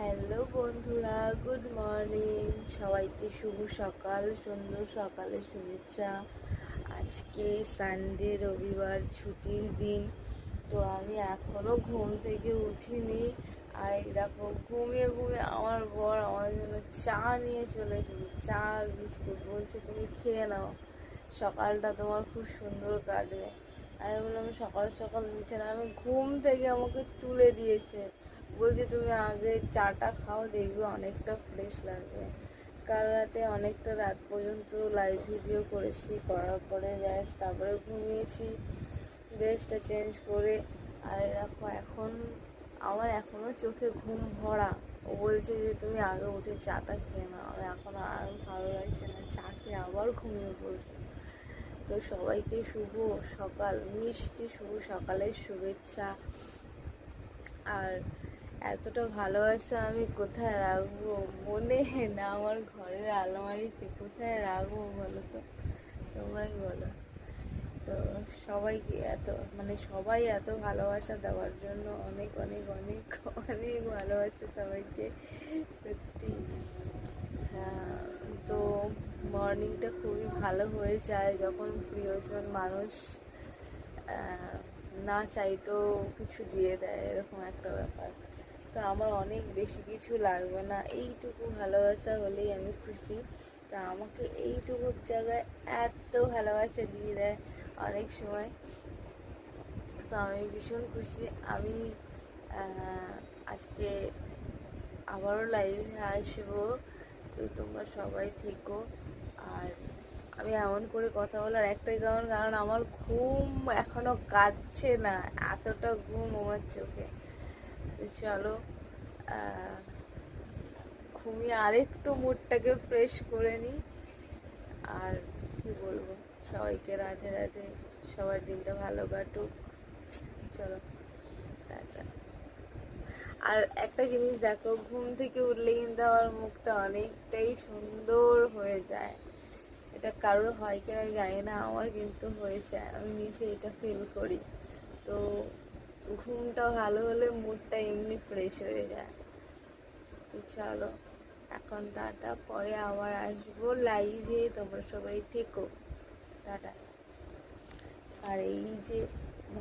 Hello বন্ধুরা, good morning. সবাইকে শুভ সকাল, সুন্দর সকালের শুভেচ্ছা। আজকে সানডে, রবিবার, ছুটির দিন। তো আমি এখনও ঘুম থেকে উঠিনি। আর এই দেখো, ঘুমিয়ে ঘুমিয়ে আমার বর আমার জন্য চা নিয়ে চলে এসেছে। চা আর বিস্কুট, বলছে তুমি খেয়ে নাও, সকালটা তোমার খুব সুন্দর কাটবে। আমি বললাম সকাল সকাল বিছানা, আমি ঘুম থেকে আমাকে তুলে দিয়েছে, বলছে তুমি আগে চাটা খাও, দেখবে অনেকটা ফ্রেশ লাগবে। কাল রাতে অনেকটা রাত পর্যন্ত লাইভ ভিডিও করেছি, করার পরে তারপরে ঘুমিয়েছি ড্রেসটা চেঞ্জ করে। আর দেখো এখন আমার এখনও চোখে ঘুম ভরা। ও বলছে যে তুমি আগে উঠে চাটা খেয়ে নাও। আমি এখন আর ভালো লাগছে না, চা খেয়ে আবার ঘুমিয়ে পড়বো। তো সবাইকে শুভ সকাল, মিষ্টি শুভ সকালের শুভেচ্ছা। আর এতটা ভালোবাসা আমি কোথায় রাখবো? মনে না আমার ঘরের আলমারিতে? কোথায় রাখবো বলো তো, তোমরাই বলো। তো সবাইকে সবাই এত ভালোবাসা দেওয়ার জন্য অনেক অনেক অনেক অনেক ভালোবাসা সবাইকে, সত্যি। হ্যাঁ, তো মর্নিংটা খুবই ভালো হয়ে যায় যখন প্রিয়জন মানুষ না চাইতেও কিছু দিয়ে দেয়, এরকম একটা ব্যাপার। তো আমার অনেক বেশি কিছু লাগবে না, এইটুকু ভালোবাসা হলেই আমি খুশি। তো আমাকে এইটুকু জায়গায় এত ভালোবাসা দিয়ে দেয় অনেক সময়, তো আমি ভীষণ খুশি। আমি আজকে আবারও লাইভে আসবো, তো তোমরা সবাই থেকো। আর আমি এমন করে কথা বলার একটাই কারণ আমার ঘুম এখনো কাটছে না, এতটা ঘুম আমার চোখে। তো চলো ঘুমিয়ে আরেকটু মুডটাকে ফ্রেশ করে নিই। আর কি বলবো, সবাইকে রাধে রাধে, সবার দিনটা ভালো কাটুক। চলো, টাটা। আর একটা জিনিস দেখো, ঘুম থেকে উঠলে কিন্তু আমার মুখটা অনেকটাই সুন্দর হয়ে যায়। এটা কারোর হয় কিনা জানি না, আমার কিন্তু হয়েছে, আমি নিজে এটা ফিল করি। তো ঘুমটা ভালো হলে মুডটা এমনি ফ্রেশ হয়ে যায়। তো চলো এখন টাটা, পরে আবার আসবো লাইভে, তোমরা সবাই থেকো, টাটা। আর এই যে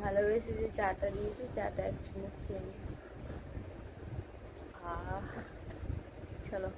ভালোবেসে যে চাটা দিয়েছে, চাটা এক চুমুক খেয়ে নিই। চলো।